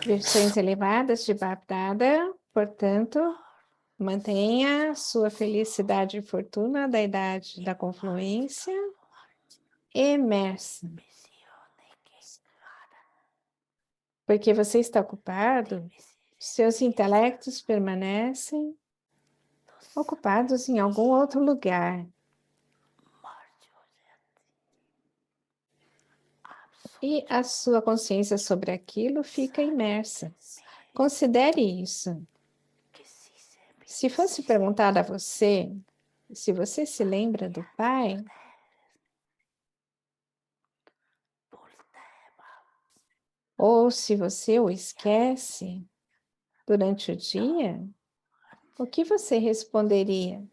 Versões elevadas de Bap-Dada, portanto, mantenha sua felicidade e fortuna da idade da confluência imersa. Porque você está ocupado, seus intelectos permanecem ocupados em algum outro lugar. E a sua consciência sobre aquilo fica imersa. Considere isso. Se fosse perguntado a você, se você se lembra do pai, ou se você o esquece durante o dia, o que você responderia?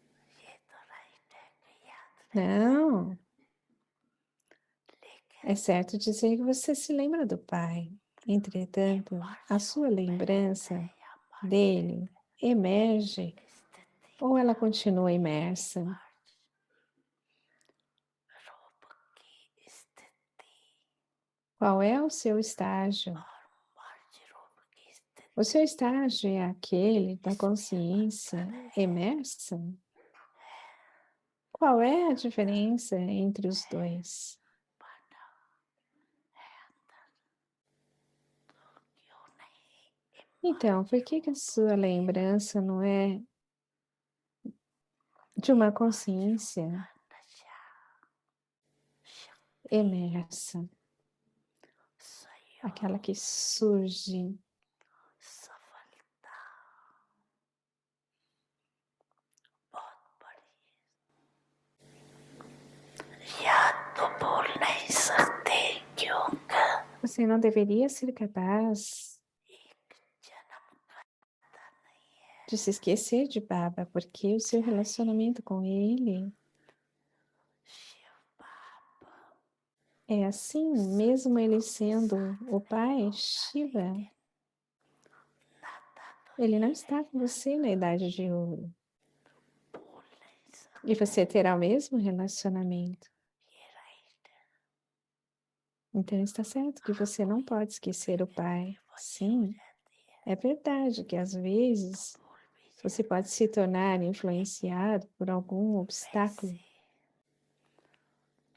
Não. É certo dizer que você se lembra do pai. Entretanto, a sua lembrança dele emerge ou ela continua imersa? Qual é o seu estágio? O seu estágio é aquele da consciência imersa? Qual é a diferença entre os dois? Então, por que a sua lembrança não é de uma consciência imersa? Aquela que surge. Você não deveria ser capaz de se esquecer de Baba, porque o seu relacionamento com ele é assim, mesmo ele sendo o pai, Shiva. Ele não está com você na idade de ouro. E você terá o mesmo relacionamento. Então está certo que você não pode esquecer o pai. Sim, é verdade que às vezes você pode se tornar influenciado por algum obstáculo.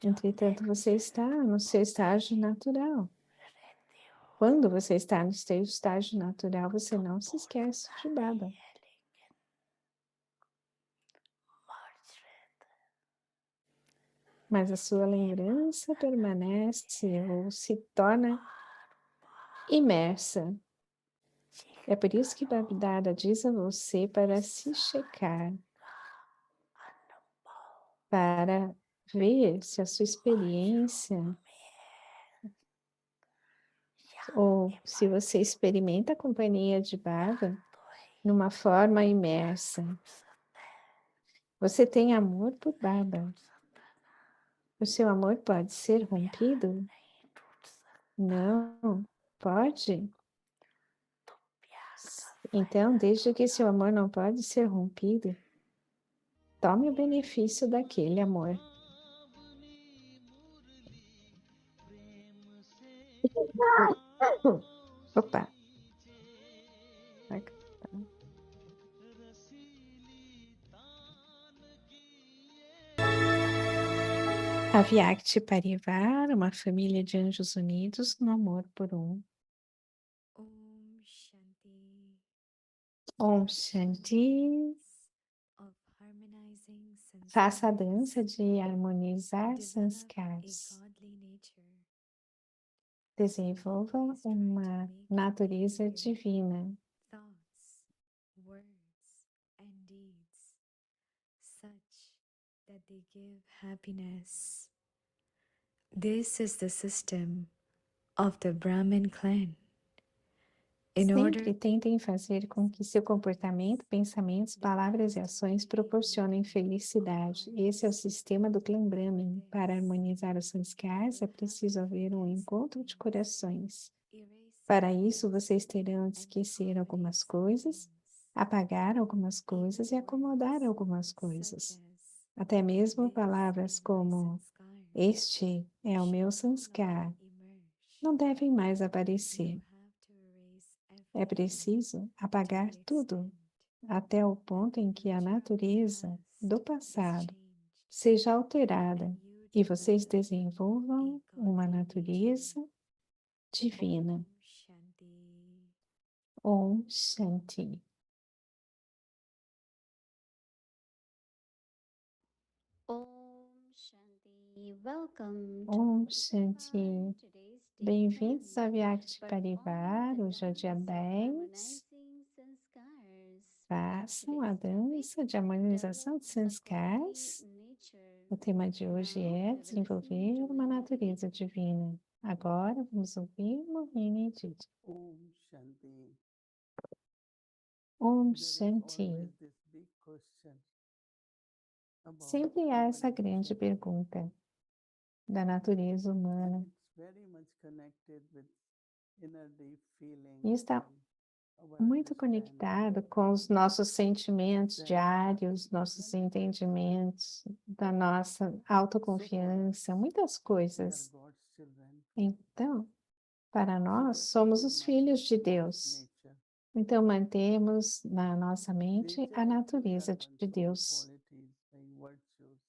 Entretanto, você está no seu estágio natural. Quando você está no seu estágio natural, você não se esquece de Baba. Mas a sua lembrança permanece ou se torna imersa. É por isso que Babdada diz a você para se checar, para ver se a sua experiência ou se você experimenta a companhia de Baba numa forma imersa. Você tem amor por Baba. O seu amor pode ser rompido? Não, pode? Então, desde que seu amor não pode ser rompido, tome o benefício daquele amor. Opa. Avyakti Parivar, uma família de anjos unidos no amor por um. Om Shanti. Om Shanti. Of harmonizing Faça a sanskars, dança de harmonizar develop a sanskars. godly nature. Desenvolva Always try to uma make your natureza behavior, divina. thoughts, words, and deeds such that they give happiness. This is the system of the Brahmin clan. In order Sempre tentem fazer com que seu comportamento, pensamentos, palavras e ações proporcionem felicidade. Esse é o sistema do clã Brahmin. Para harmonizar os sanskars, é preciso haver um encontro de corações. Para isso, vocês terão de esquecer algumas coisas, apagar algumas coisas e acomodar algumas coisas. Até mesmo palavras como "este é o meu sanskar" não devem mais aparecer. É preciso apagar to the tudo, extent até o ponto em que a that your natureza past do is passado changed seja alterada and you e vocês develop desenvolvam a uma godly nature. natureza divina. Om Shanti. Om Shanti. Om Shanti. Welcome to Om Vyakti Shanti. Parivar. Today's day Bem-vindos 10. a Vyakti Perform Parivar. the Hoje é o dia dance of 10. harmonizing sanskars. Façam a Today's topic: dança de harmonização develop de a godly sanskars. nature. O tema de hoje Now é we will listen desenvolver to uma Mohini Didi. natureza divina. Agora vamos ouvir Mohini Didi. Om Shanti. Om There is Shanti. always this big question about Sempre há human essa grande nature. pergunta da natureza humana. It's very much connected with inner deep feelings E está and our muito understanding conectado com os nossos sentimentos that diários, nossos entendimentos, da nossa autoconfiança, muitas we are coisas. God's children. Então, para So nós, we somos keep in os mind filhos de God's Deus. nature. Então, mantemos na nossa mente Nature a actually natureza has de own Deus. qualities and virtues.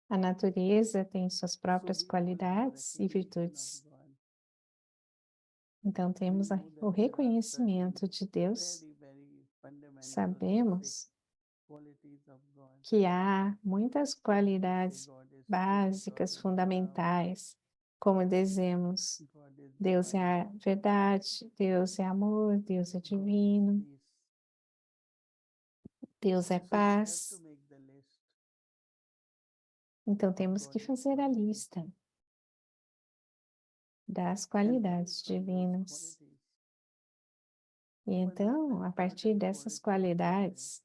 A natureza tem suas So próprias we all have qualidades e recognition of virtudes. God. Então, We temos know o that there are certain reconhecimento de Deus. very fundamental, basic Sabemos qualities of God. que há muitas Say qualidades God is truth, básicas, God is love, fundamentais, como dizemos, God is Deus é divine, a verdade, Deus é amor, Deus é God is divino, peace. Deus é So we have to paz. make the list Então of temos que God's fazer a qualities. lista das And then qualidades from those divinas. qualities, E one então, a important partir dessas quality of God is qualidades,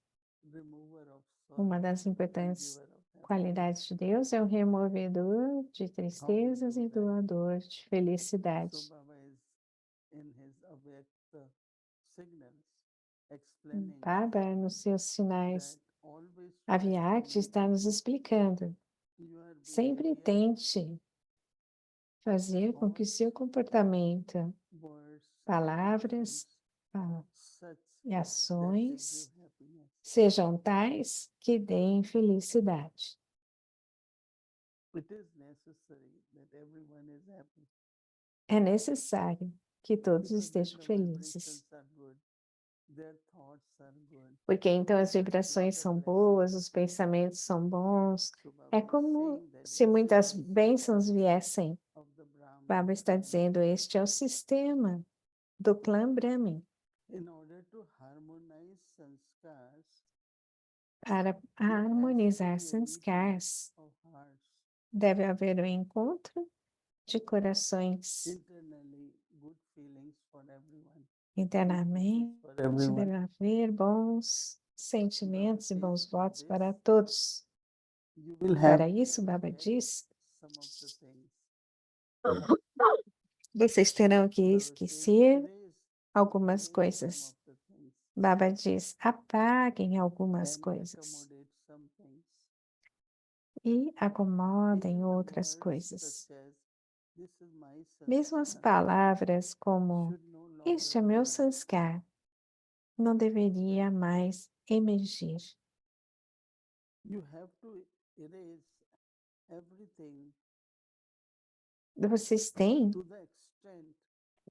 remover of uma sorrow das and importantes giver of happiness. qualidades de Deus é o removedor de How we tristezas do e that? doador de So felicidade. Baba is in his Avyakta signals explaining Baba, nos seus that sinais, always a try to Vyakti make está nos explicando. your Sempre behavior, tente fazer com que o seu comportamento, words, palavras actions such e that they ações give happiness. sejam tais que deem felicidade. It is necessary that everyone is happy É necessário que todos because then estejam the felizes, vibrations are good, their thoughts are good. porque então as There is vibrações lot of são blessings. boas, os pensamentos são bons. So É Baba is como saying that se this muitas is the bênçãos system viessem. of the Brahman Baba está family. dizendo, este é o sistema do clã Brahmin. In order to harmonize sanskars, Para there has to harmonizar be a meeting sanskars, of hearts. deve haver um encontro de corações. Internally, good feelings for everyone. Good wishes Internamente, for everyone. deve haver bons Baba sentimentos e says bons for votos this, para todos. you will have Para to isso, Baba forget diz, some of the things. vocês terão que Baba says esquecer erase algumas some coisas. of the things Baba diz, apaguem algumas and coisas accommodate some things. e acomodem Even the outras words coisas. such as this is my Mesmo as sanskar palavras como should no longer este é meu emerge. sanskar, não deveria mais emergir. You have to erase everything Vocês têm to the extent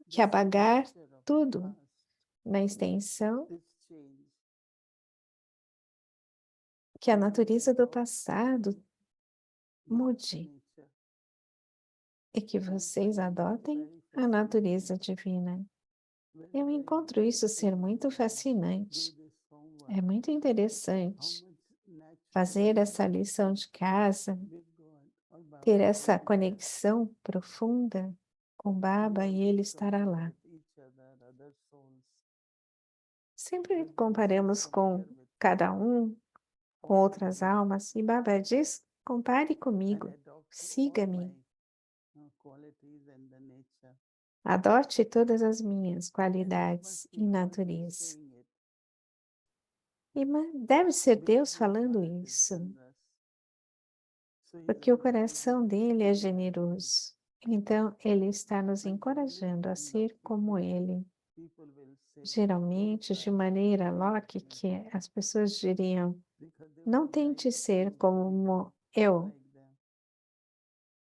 que this apagar nature of the tudo past, na extensão this change. que a And you natureza do adopt passado God's mude nature e que and vocês find it adotem very a natureza fascinating, divina. very, Eu very encontro isso ser interesting muito to do fascinante. this homework. É muito How interessante much natural fazer essa connection lição de casa, with God or Baba ter will essa be there. conexão profunda com We Baba e ele always estará compare lá. with each other souls. Sempre But Baba says comparamos com compare with cada um, com follow outras me almas, e Baba diz, compare and comigo, adopt all siga-me, my qualities and the nature. adote todas as minhas And this qualidades must be e God is natureza. saying it E deve ser Deus because his falando heart is isso, generous. So he is porque o encouraging coração us to dele be é like him. generoso. Então, ele está nos When encorajando a everyone ser loves como him, ele. people will say, Geralmente, de maneira Locke, que as pessoas diriam, because they não would tente like ser to como be eu, like them.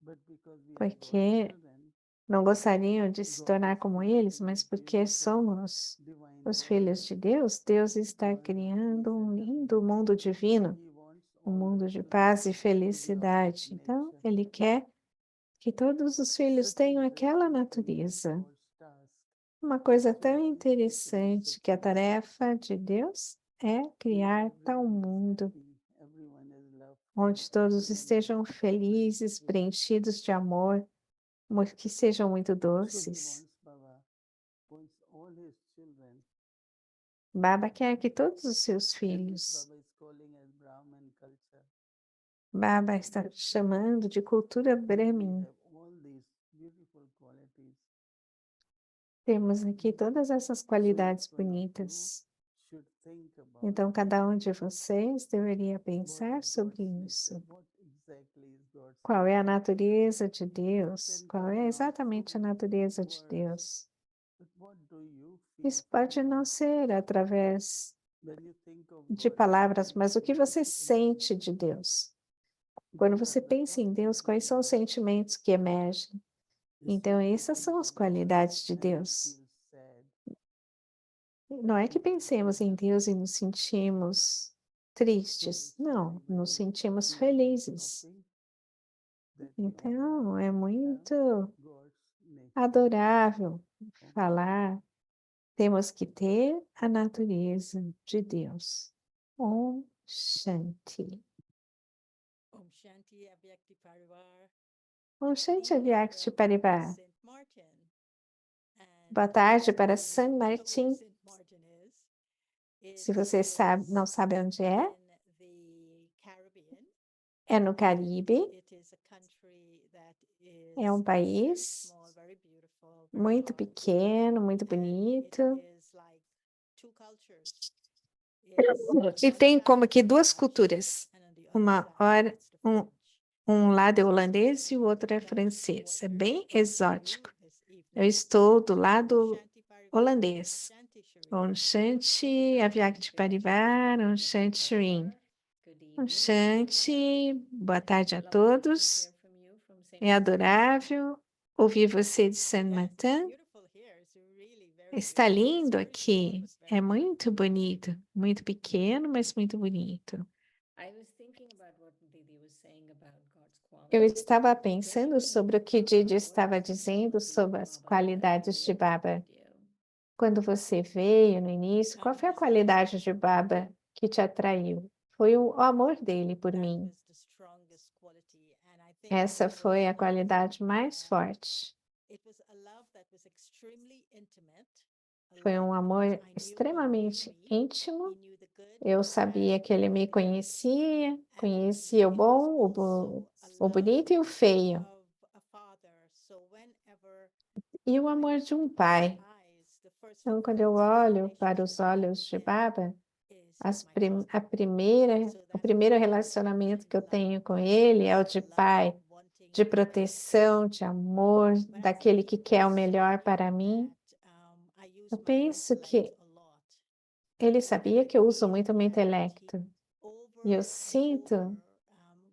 But because we are God's porque children, não gostariam de se God tornar is como eles, creating mas a porque beautiful somos divine os world. filhos de Deus, Deus está World of criando peace um and lindo happiness. mundo divino, He wants um all the mundo de children paz e to be of that felicidade. Então, nature. Ele quer que todos os filhos Such tenham interesting aquela thing that natureza. God's task Uma coisa to tão create interessante such que a a world tarefa de Deus é where criar tal everyone is mundo happy, everyone is loved, onde todos everyone is estejam felizes, satisfied. preenchidos de amor, que sejam muito So he doces. Baba wants all his children. Baba quer que todos os seus And this filhos, Baba is calling as Brahman culture. Baba está chamando de cultura We Brahmin. have all these beautiful qualities. Temos aqui todas essas So qualidades each one of you bonitas. should think about Então, cada um de vocês deveria what pensar is sobre God's isso. nature, what exactly is God's Qual é a nature. natureza de It Deus? can Qual come é not exatamente a through natureza de words, Deus? but what do you feel Isso pode não ser através when you think of de God? palavras, mas o que você What sente de Deus? Quando Those você are the pensa em thoughts Deus, that quais são os emerge. sentimentos que emergem? You Então, see, essas we são think as of God qualidades de and we Deus. feel sad. Não é que We feel pensemos em Deus e unhappy. nos sentimos So tristes. it's Não, very, nos very sentimos lovely felizes. topic that we all Então, é have muito God's nature. adorável Okay. falar. Temos que ter a natureza de Deus. Om Shanti. Om Shanti Avyakti Parivar. Om Good Shanti evening Avyakti from Parivar. Saint Martin. Boa And tarde para if San you don't know where Martin. Saint Martin is, Se it você não is sabe onde é, in the Caribbean. é no Caribe. It is a country that É um is very país small, very beautiful, very muito hot, pequeno, muito and it bonito. is like two cultures. It's on E one tem side como que it's duas Dutch, culturas. and on the other Uma side hora, it's the French. um lado é holandês And e o I outro é would love francês. to É hear bem from you exótico. this Eu evening. estou do Om lado Shanti Parivar, Om holandês. Shanti Shri. Om Shanti Avyakti Parivar, Om Shanti Shrim. Good Om evening. Shanti, boa tarde a Lovely to todos. hear from you from Saint É Martin. adorável ouvir você de Saint Yes, it's Martin. beautiful here. It's really very Está beautiful. It's lindo very small, aqui. but very É beautiful. muito bonito. Muito pequeno, mas muito bonito. I was thinking about what Didi was saying about God's Eu qualities. estava pensando sobre o que Didi estava dizendo sobre as qualidades de Baba. Quando você veio no início, qual foi a qualidade de Baba que te atraiu? Foi o amor dele por That mim. was the strongest quality, and I think Essa it foi a was, qualidade mais forte. it was a love that was extremely intimate. A Foi love um because amor I knew he knew extremamente me, íntimo. he knew the good, Eu the sabia bad, que ele me and the ugly. conhecia o And it bom, was also a o love bonito e o feio. of a father. So whenever E o I amor look de um into his pai. eyes, the first Então, thing quando that eu comes to my olho para os relationship olhos de with him Baba, is my father. a primeira, So o that primeiro was relacionamento que eu love. tenho com ele é o de Love pai, of wanting de the best. proteção, de amor, But I think daquele he que quer o also melhor knew para mim. that I use Eu my penso intellect que a lot. ele And sabia I que eu uso feel muito o meu that he, intelecto. E eu over sinto when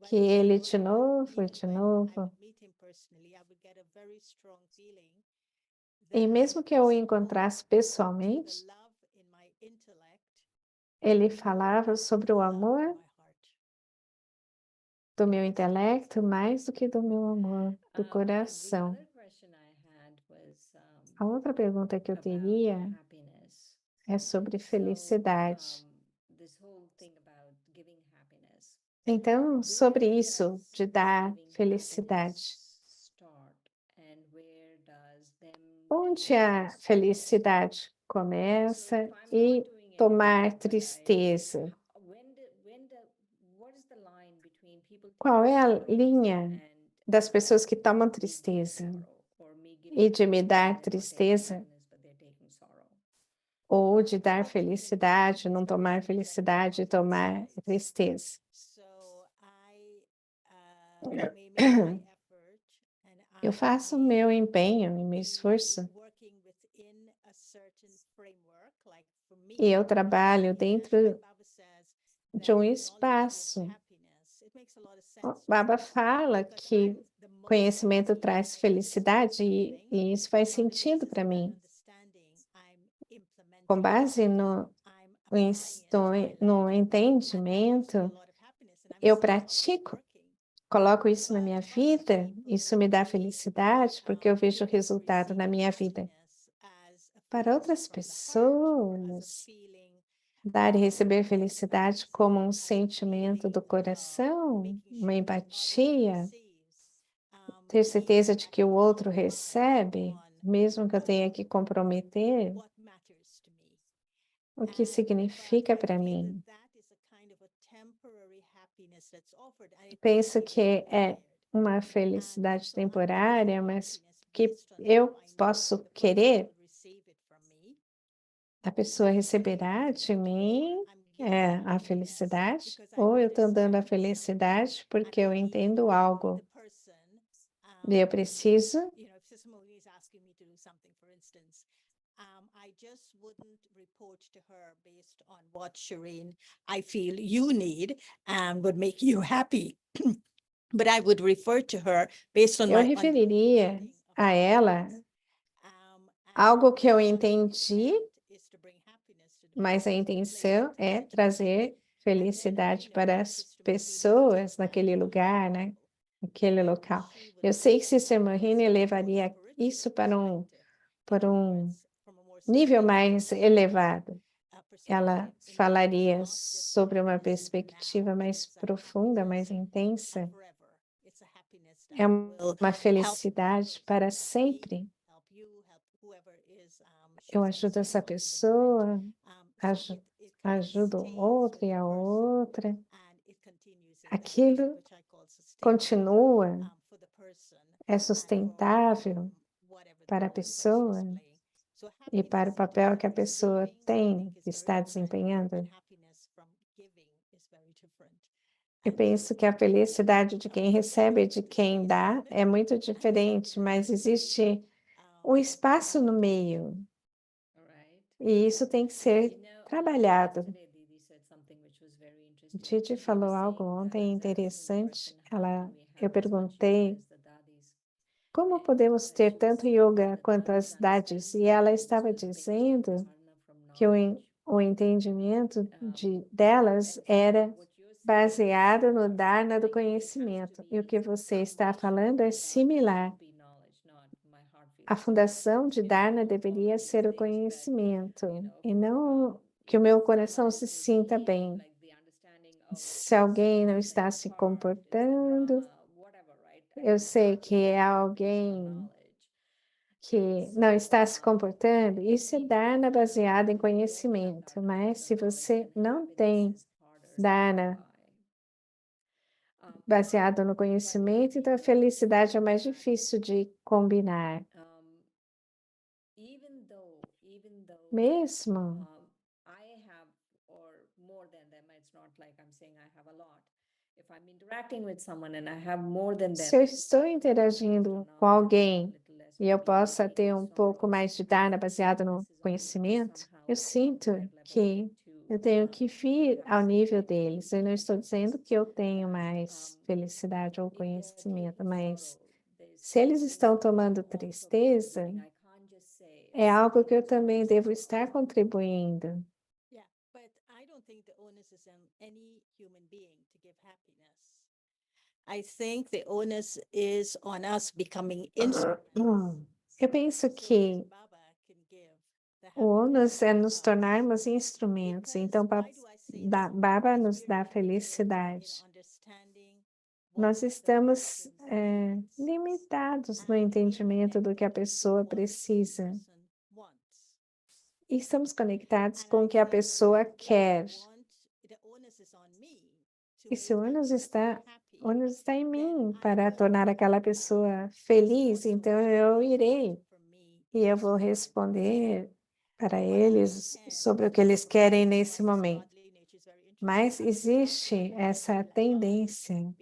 que I ele would, de novo e even de when I novo, would meet him personally, I would get a very strong feeling e that mesmo que he eu o spoke encontrasse to the pessoalmente, love in my intellect ele more falava than sobre the o love in amor my heart. do meu intelecto mais do que do meu amor, do The coração. other question I had was A outra pergunta que eu about teria happiness. é sobre So, felicidade. this whole thing about giving happiness. Então, sobre isso, de dar Giving felicidade. happiness start and where does them Onde taking a sorrow? felicidade So começa if I'm e not doing anything, tomar but tristeza. what is the line between people Qual taking é a sorrow linha and das pessoas que tomam me giving tristeza sorrow, or me giving e de me happiness and dar they're not taking tristeza, happiness, but they're taking sorrow? ou de dar felicidade, não tomar felicidade e tomar tristeza? So I may make my effort, and Eu I faço o may meu empenho e meu be esforço working within a certain E eu trabalho dentro de um espaço. O Baba fala que conhecimento traz felicidade e isso faz sentido para mim. Com base no entendimento, eu pratico, coloco isso na minha vida, isso me dá felicidade porque eu vejo o resultado na minha vida. Para outras pessoas, dar e receber felicidade como um sentimento do coração, uma empatia, ter certeza de que o outro recebe, mesmo que eu tenha que comprometer, o que significa para mim. Penso que é uma felicidade temporária, mas que eu posso querer, a pessoa receberá de mim a felicidade, ou eu estou dando a felicidade porque eu entendo algo. E eu preciso I just wouldn't report to her based on what Shireen I feel you need and would make you happy. But I would refer to her based on eu my referiria understanding of a ela and algo que eu the entendi, intent is to bring happiness to the mas a person, intenção place, é trazer felicidade para as pessoas naquele lugar, né? Naquele local. Eu sei que Sister Maureen levaria isso para um nível mais elevado. Ela falaria sobre uma perspectiva mais profunda, mais intensa. É uma felicidade para sempre. Eu ajudo essa pessoa, ajudo outra e a outra. Aquilo continua, é sustentável para a pessoa e para o papel que a pessoa tem, que está desempenhando. Eu penso que a felicidade de quem recebe e de quem dá é muito diferente, mas existe um espaço no meio, e isso tem que ser trabalhado. Didi falou algo ontem interessante. Eu perguntei como podemos ter tanto yoga quanto as dadis, e ela estava dizendo que o entendimento delas era baseado no Dharna do conhecimento. E o que você está falando é similar. A fundação de Dharna deveria ser o conhecimento, e não que o meu coração se sinta bem. Se alguém não está se comportando, eu sei que é alguém que não está se comportando, isso é Dharna baseado em conhecimento, mas se você não tem Dharna baseado no conhecimento, então a felicidade é mais difícil de combinar. Mesmo se eu estou interagindo com alguém e eu possa ter um pouco mais de Dharna baseado no conhecimento, eu sinto que eu tenho que vir ao nível deles. Eu não estou dizendo que eu tenho mais felicidade ou conhecimento, mas se eles estão tomando tristeza, é algo que eu também devo estar contribuindo. Yeah, but I don't think the onus is on any human being to give happiness. I think the onus is on us becoming instruments. Eu penso que Baba can give the o ônus é nos happiness. tornarmos instrumentos. Então, Baba nos dá felicidade. Nós estamos limitados no entendimento do que a pessoa precisa. E estamos conectados com o que a pessoa quer. E se o ônus está em mim para tornar aquela pessoa feliz, então eu irei. E eu vou responder para eles sobre o que eles querem nesse momento. Mas existe essa tendência.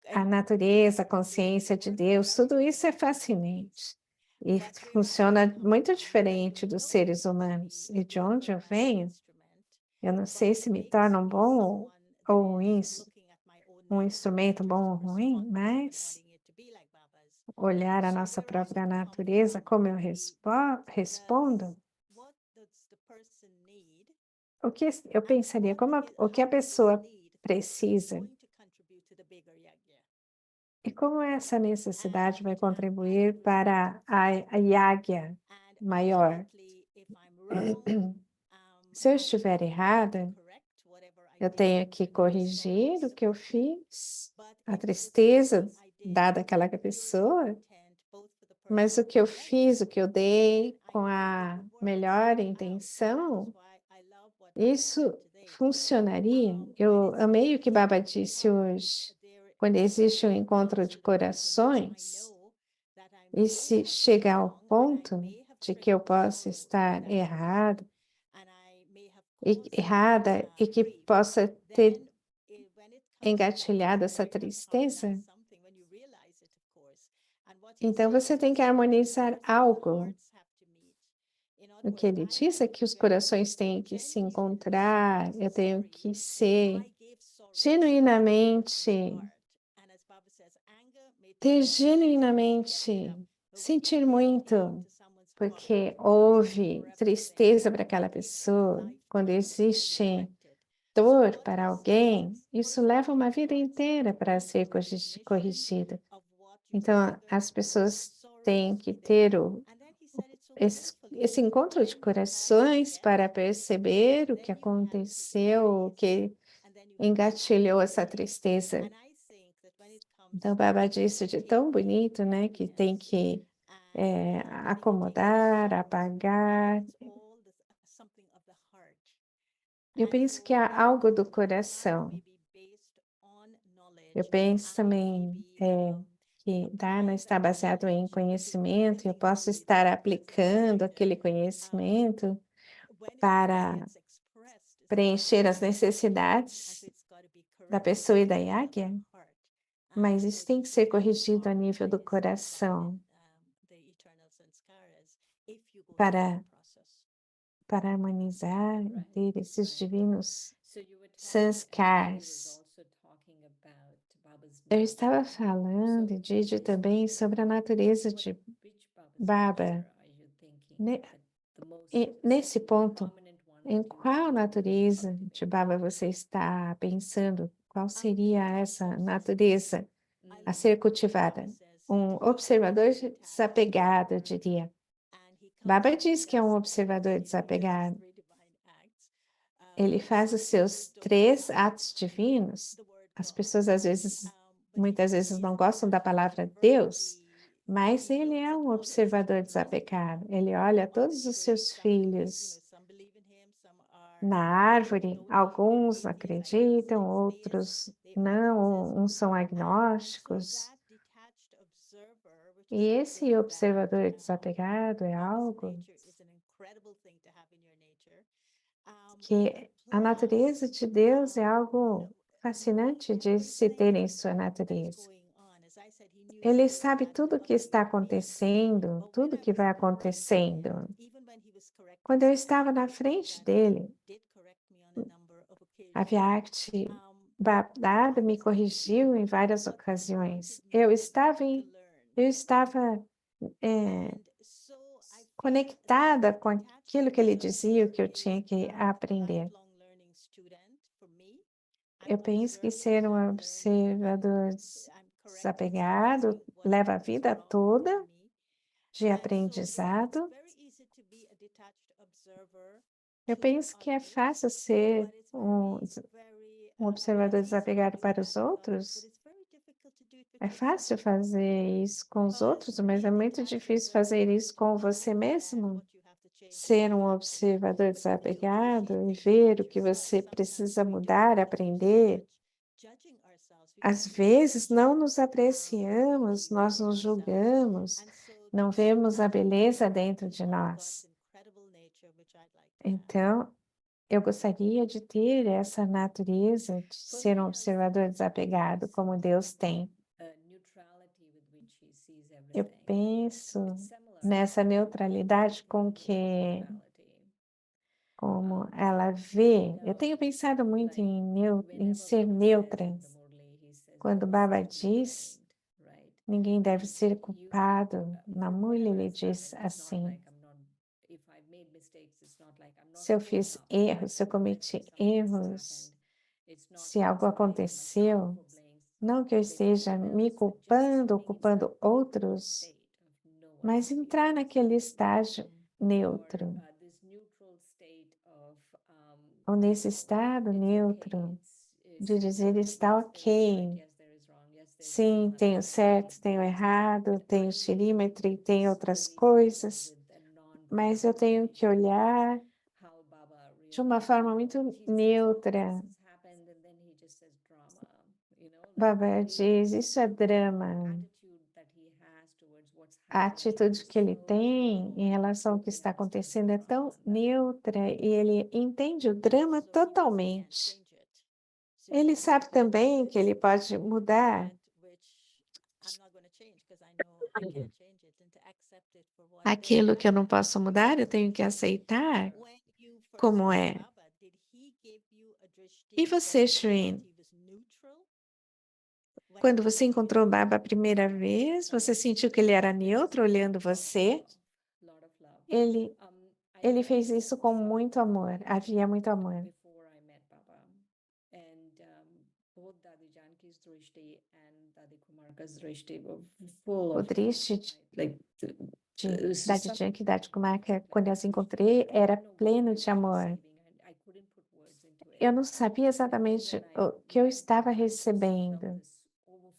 A natureza, a consciência de Deus, tudo isso é fascinante. e funciona muito diferente dos seres humanos. E de onde eu venho, eu não sei se me torna um bom ou ruim, um instrumento bom ou ruim, mas olhar a nossa própria natureza, como eu respondo, o que eu pensaria, o que a pessoa precisa e como essa necessidade vai contribuir para a Yagya maior. Se eu estiver errada, eu tenho que corrigir o que eu fiz, a tristeza dada àquela pessoa, mas o que eu fiz, o que eu dei com a melhor intenção, isso funcionaria. Eu amei o que Baba disse hoje. Quando existe um encontro de corações, e se chegar ao ponto de que eu possa estar errada e que possa ter engatilhado essa tristeza, então você tem que harmonizar algo. O que ele diz é que os corações têm que se encontrar, eu tenho que ser genuinamente, sentir muito, porque houve tristeza para aquela pessoa, quando existe dor para alguém, isso leva uma vida inteira para ser corrigida. Então, as pessoas têm que ter esse encontro de corações para perceber o que aconteceu, o que engatilhou essa tristeza. Então, Baba disse de tão bonito, né, que tem que acomodar, apagar. Eu penso que há algo do coração. Eu penso também que Dharma está baseado em conhecimento, e eu posso estar aplicando aquele conhecimento para preencher as necessidades da pessoa e da Yagya, mas isso tem que ser corrigido a nível do coração para harmonizar e ter esses divinos sanskars. Eu estava falando, Didi, também sobre a natureza de Baba. Nesse ponto, em qual natureza de Baba você está pensando? Qual seria essa natureza a ser cultivada? Um observador desapegado, eu diria. Baba diz que é um observador desapegado. Ele faz os seus 3 atos divinos. As pessoas, muitas vezes não gostam da palavra Deus, mas ele é um observador desapegado. Ele olha todos os seus filhos na árvore. Alguns acreditam, outros não, uns são agnósticos. E esse observador desapegado é algo que a natureza de Deus é algo fascinante de se ter em sua natureza. Ele sabe tudo o que está acontecendo, tudo que vai acontecendo. Quando eu estava na frente dele, a Vyakti Bapdada me corrigiu em várias ocasiões. Eu estava conectada com aquilo que ele dizia, o que eu tinha que aprender. Eu penso que ser um observador desapegado leva a vida toda de aprendizado. Eu penso que é fácil ser um observador desapegado para os outros. É fácil fazer isso com os outros, mas é muito difícil fazer isso com você mesmo. Ser um observador desapegado e ver o que você precisa mudar, aprender. Às vezes não nos apreciamos, nós nos julgamos, não vemos a beleza dentro de nós. Então, eu gostaria de ter essa natureza de ser um observador desapegado, como Deus tem. Eu penso nessa neutralidade com que, como ela vê. Eu tenho pensado muito em ser neutra. Quando Baba diz, ninguém deve ser culpado. Na Murli ele diz assim: se eu fiz erros, se eu cometi erros, se algo aconteceu, não que eu esteja me culpando ou culpando outros, mas entrar naquele estágio neutro, ou nesse estado neutro, de dizer está ok. Sim, tenho certo, tenho errado, tenho xerímetro, tenho outras coisas, mas eu tenho que olhar de uma forma muito neutra. Baba diz, isso é drama. A atitude que ele tem em relação ao que está acontecendo é tão neutra e ele entende o drama totalmente. Ele sabe também que ele pode mudar aquilo que eu não posso mudar, eu tenho que aceitar como é. E você, Shrin? Quando você encontrou o Baba a primeira vez, você sentiu que ele era neutro olhando você? Ele fez isso com muito amor, havia muito amor. O Drishti de Dadi Janki e Dadi Kumaka, quando eu as encontrei, era pleno de amor. Eu não sabia exatamente o que eu estava recebendo.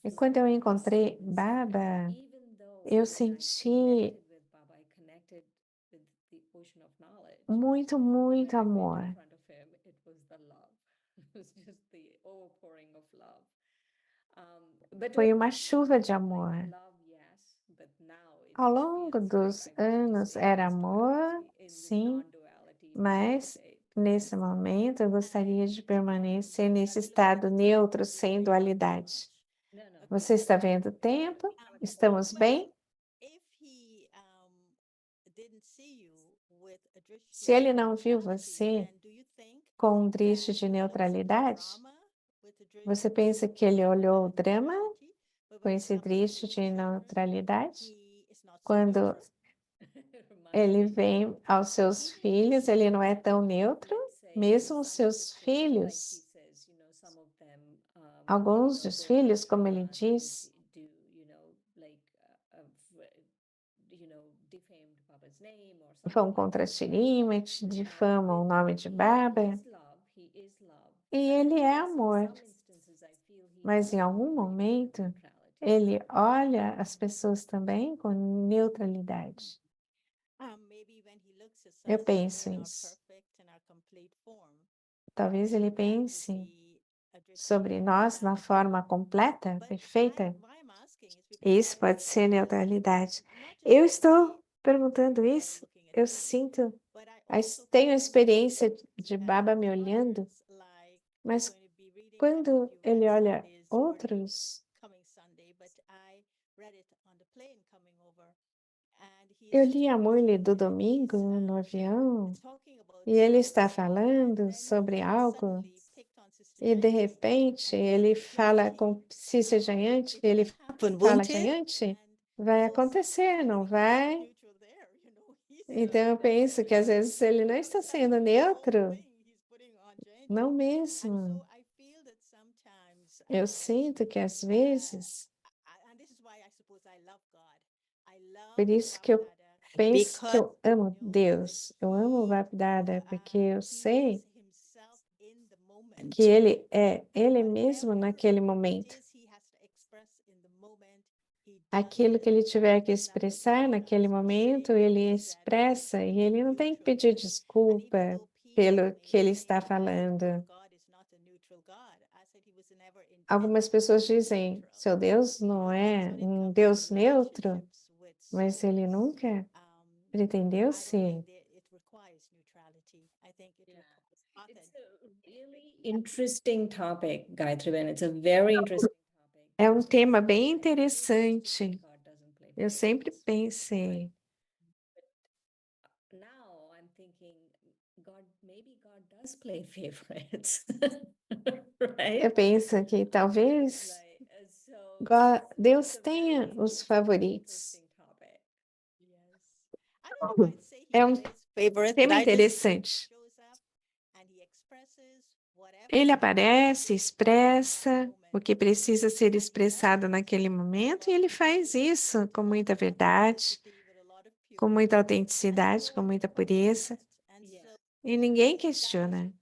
E quando eu encontrei Baba, eu senti muito, muito amor. Foi uma chuva de amor. Ao longo dos anos era amor, sim, mas nesse momento eu gostaria de permanecer nesse estado neutro, sem dualidade. Você está vendo o tempo? Estamos bem? Se ele não viu você com um drishti de neutralidade, você pensa que ele olhou o drama com esse drishti de neutralidade? Quando ele vem aos seus filhos, ele não é tão neutro? Mesmo os seus filhos, alguns dos filhos, como ele diz, vão contra Shrimati, difamam o nome de Baba, e ele é amor. Mas em algum momento, ele olha as pessoas também com neutralidade. Eu penso isso. Talvez ele pense sobre nós na forma completa, perfeita. Isso pode ser neutralidade. Eu estou perguntando isso, eu sinto, tenho a experiência de Baba me olhando, mas quando ele olha outros, eu li a Murli do domingo no avião e ele está falando sobre algo e de repente ele fala com Cícia Jayante, ele fala Jayante, vai acontecer, não vai? Então eu penso que às vezes ele não está sendo neutro, não mesmo. Eu sinto que às vezes, por isso que eu penso que eu amo Deus, eu amo o Bapdada, porque eu sei que ele é ele mesmo naquele momento. Aquilo que ele tiver que expressar naquele momento, ele expressa e ele não tem que pedir desculpa pelo que ele está falando. Algumas pessoas dizem, seu Deus não é um Deus neutro, mas ele nunca pretendeu ser. Interesting topic, Gayatri. It's a very interesting É um tema bem interessante. Eu sempre pensei, does play favorites, Eu right? penso que talvez Right. So Deus it's a tenha very os favoritos. interesting topic. Yes. I don't know if I'd say he É um plays favorites, but tema I just interessante. shows up and he expresses whatever Ele he aparece, wants expressa in that o que moment. precisa ser I guess expressado naquele momento, e ele faz isso com muita verdade, with a lot of com purity, muita and autenticidade, no com one muita pureza, and Yeah. so e ninguém that questiona.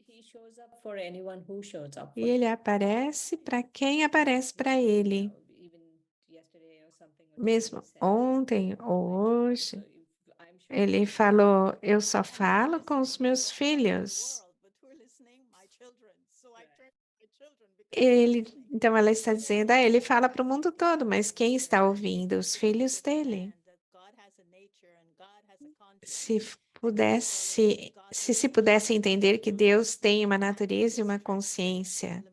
He shows up for anyone who shows up E for ele him. aparece para quem aparece para ele. Even yesterday or something, or Mesmo he said, ontem "Oh, ou my children." hoje, So I'm sure ele God falou: Eu só I'm falo com os listening, meus across the filhos. world, but who are listening? My children. So I turn to my children because Ele, they're listening. então ela está dizendo: ele fala para o mundo todo, mas quem está ouvindo? Os filhos dele. Understand that God has a nature and God has a conscience. Se pudesse entender que Deus tem uma natureza e uma consciência,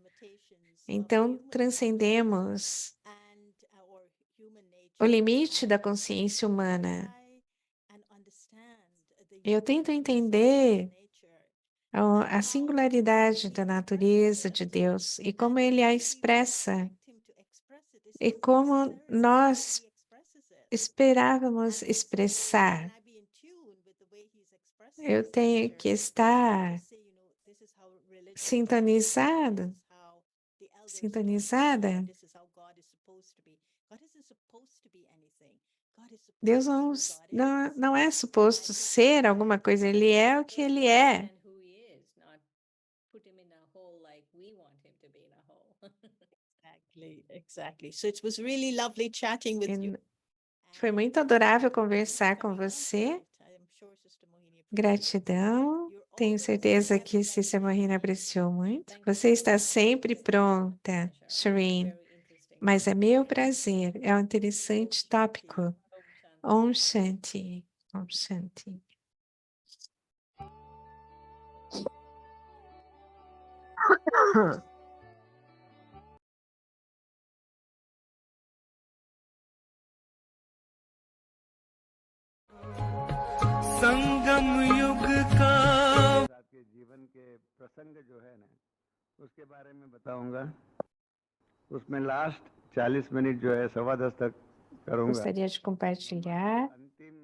então transcendemos o limite da consciência humana. Eu tento entender a singularidade da natureza de Deus e como ele a expressa e como nós esperávamos expressar. Eu tenho que estar sintonizada. Deus não é suposto ser alguma coisa, ele é o que ele é. And who he is, not put him in a hole like we want him to be in a hole. Exactly. So it was really lovely chatting with you. Foi muito adorável conversar com você. Gratidão. Tenho certeza que Sister Mohina apreciou muito. Você está sempre pronta, Shireen. Mas é meu prazer. É um interessante tópico. Om Shanti. Om Shanti. संगम युग का आपके जीवन के प्रसंग जो है ना उसके बारे में बताऊंगा उसमें लास्ट 40 मिनट जो है 10:15 तक करूंगा Gostaria de compartilhar अंतिम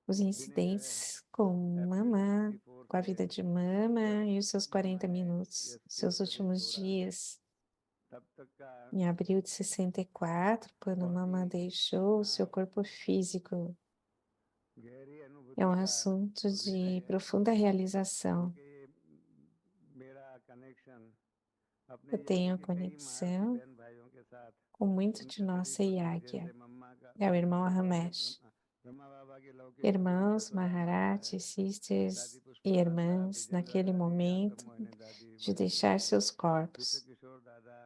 os incidentes com Mama, com a vida de Mama e os seus 40 minutos, seus últimos dias. तब तक का Em abril de 64, quando Mama deixou o seu corpo físico, गहरी अनुभूति é um का assunto de विषय है profunda realização. कि मेरा कनेक्शन अपने Eu यानी tenho कि कई महारथी conexão बहन भाइयों के साथ com muito de उनसे भी nossa जुड़ी, Yagya, जैसे मम्मा का é o irmão लौकिक Ramesh. ब्रह्मा बाबा की लौकिक Irmãos, जसोदा माता Maharati, है, sisters दादी e पुष्पा माता, irmãs, विजेंद्र naquele दादी, momento आश्रम मोहिनी दादी, de बड़ी deixar दीदी, seus विश्व corpos. किशोर दादा,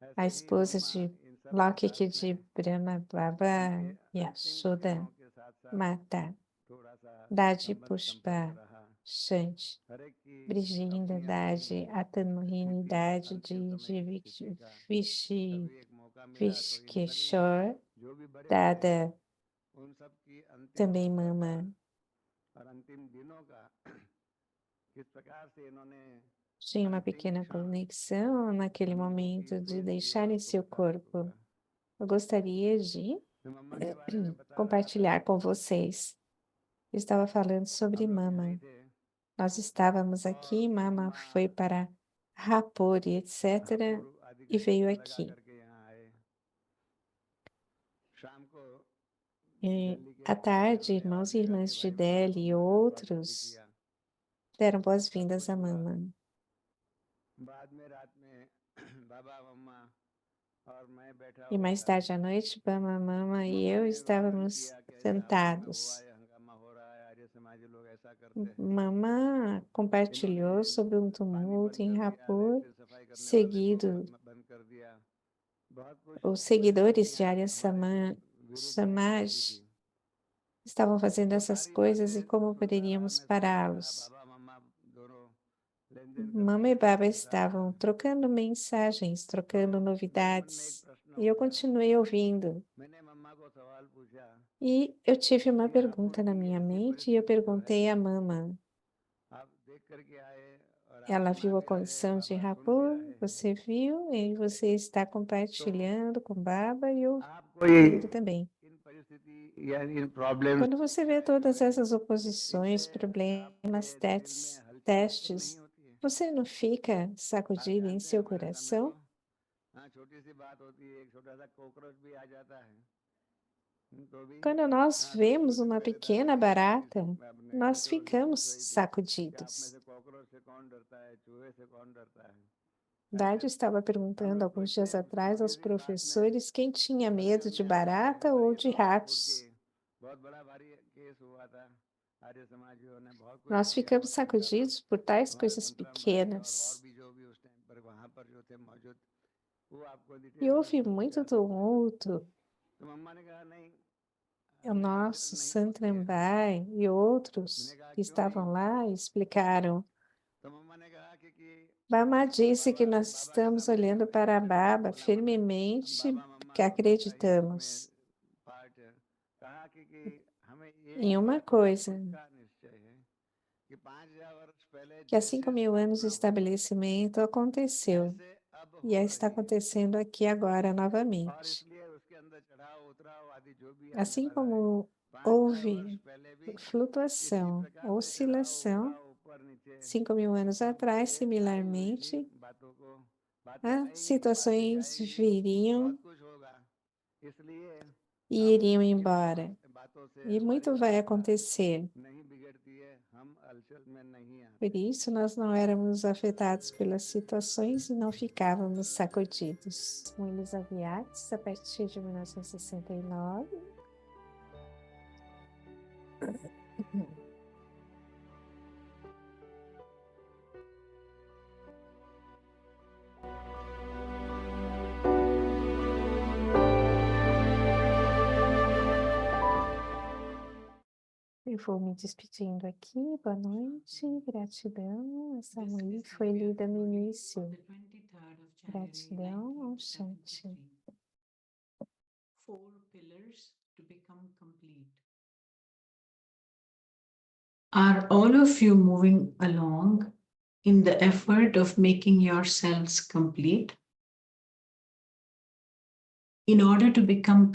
A ऐसे ही esposa मम्मा de इन सब के Laukik साथ de में Brahma Baba उनके अंतिम Yashoda दिनों के साथ साथ Mata, थोड़ा सा Dade संबंध Pushpa, संपर्क रहा Shanti, हर एक की Briginda, अपनी Dade, अपनी Atanmohini, स्थिति है Dade अंतिम समय de की स्थिति का Vishi, कभी एक मौका मिला तो इन सभी Vishkeshor, जो भी बड़े बड़े Dada उन सब की अंतिम também अवस्था का Mama. और अंतिम दिनों का किस प्रकार से इन्होंने Tinha uma अंतिम pequena क्षण conexão naquele हम लोगों की momento de प्रेम की deixarem बात को seu बताने को corpo. कहा Eu gostaria de मैं मम्मा के बारे में बता रहा था compartilhar com vocês. Eu estava falando sobre हम लोग Mama. यहीं थे Nós estávamos और aqui, Mama मम्मा foi para Rapor e etc. Hapur आदि का e veio चक्कर लगा aqui. करके यहाँ आए शाम को E, दिल्ली के à tarde, शहर में और irmãos e जगह irmãs के de भाई बहनों Delhi को e बुलाकर स्वागत भी outros किया deram सब boas-vindas कुछ a हुआ Mama. बाद में रात में बाबा मम्मा और मैं बैठा E हुआ mais था tarde à noite, Bama, Mama e मम्मा eu ने वर्णन estávamos किया कि ऐसा हमारे में हुआ sentados. है हंगामा हो रहा है आर्य समाजी लोग ऐसा करते हैं Mamã इन्होंने compartilhou sobre um पानी tumulto बंद em कर दिया Rapur, इलेक्ट्रिक सफाई करने वाले को seguido बंद कर दिया बहुत कुछ os seguidores de परेशानियां Arya हमारे विरुद्ध में Samaj होती थी estavam fazendo वो essas सारी coisas e बातें como सुनता रहा poderíamos मैं सुनता रहा pará-los. बाबा मम्मा दोनों लेन देन करते Mama e थे मैं Baba सुनता रहा estavam trocando mensagens, trocando तो मेरे मन में एक novidades, प्रश्न e eu उठा continuei ouvindo. मैंने मम्मा को सवाल पूछा E eu tive uma कि pergunta हापुड़ na की minha ऐसी mente e eu परिस्थिति जो है perguntei à Mama: करके आए और आप Ela घुमा viu a भी रहे, condição de बाबा सुन भी Rapo, रहे हैं, você viu, e você está compartilhando com Baba e आपको ये ouvindo também. इन परिस्थिति या इन problems Quando você vê todas essas इनसे oposições, problemas, आपके दिल में हलचल तो नहीं testes, होती है? você não fica आप sacudido em जानते हैं seu हमारे सामने coração? तो हाँ छोटी सी बात होती है, एक छोटा सा कॉकरोच भी आ जाता है तो भी Quando nós हाँ तो vemos शुरू uma में रहता है pequena कि barata, अपने nós टीचरों से ficamos पूछ रही थी कि आप में sacudidos. से कॉकरोच से कौन डरता है, चूहे से कौन डरता है? Dário अक्सर estava हम perguntando लोग alguns सोचते dias हैं atrás छोटी aos सी बात में professores quem tinha medo de परेशानियां आ जाती हैं, barata पर ou ये de तो हाई कोर्ट के ratos. बहुत बड़ा भारी केस हुआ था, आर्य समाजियों ने बहुत कुछ Nós किया, ficamos बहुत समझाया, sacudidos por tais हमारे coisas संतराम भाई और pequenas. भी जो भी उस टाइम पर वहां पर जो थे मौजूद, वो आपको E डिटेल में houve सब muito समझा सकते हैं। tumulto. तो मम्मा ने कहा नहीं, O हमें nosso हलचल नहीं होती है। Santrambai e outros मैंने कहा que क्यों नहीं estavam होती? lá explicaram. तो मम्मा ने कहा कि Bama disse que बाबा nós बाबा के estamos सामने olhando para a एक्सेप्ट नहीं Baba बोलना पड़ता, firmemente, बाबा मम्मा que दोनों का ही उसमें acreditamos पार्ट है। कहा कि हमें एक em uma बात का coisa, पक्का निश्चय है कि 5000 वर्ष पहले que há जैसे 5.000 anos o स्थापना हुई estabelecimento aconteceu ऐसे अब e हो está रही है, acontecendo aqui agora और novamente. इसलिए उसके अंदर चढ़ाव उतराव आदि जो भी आने Assim वाला है, como 5000 वर्ष houve पहले भी इसी flutuação, प्रकार से चढ़ाव oscilação, उतराव ऊपर नीचे 5.000 anos सब atrás, ये आई हुई थी, similarmente, बातें आएगी, बातें situações जाएगी, viriam बहुत कुछ होगा, इसलिए e हम iriam इन embora. बातों से E हमारी muito vai अवस्था acontecer. नहीं बिगड़ती है, हम हलचल में नहीं Por आते। isso, nós não éramos afetados pelas situações e não ficávamos sacudidos. Com Elisa Viates, a partir de 1969. Eu vou me despedindo aqui. Boa noite, gratidão. Essa manhã foi lida no início. Gratidão ao Shanti. 4 pillars to become complete. Are all of you moving along in the effort of making yourselves complete? In order to become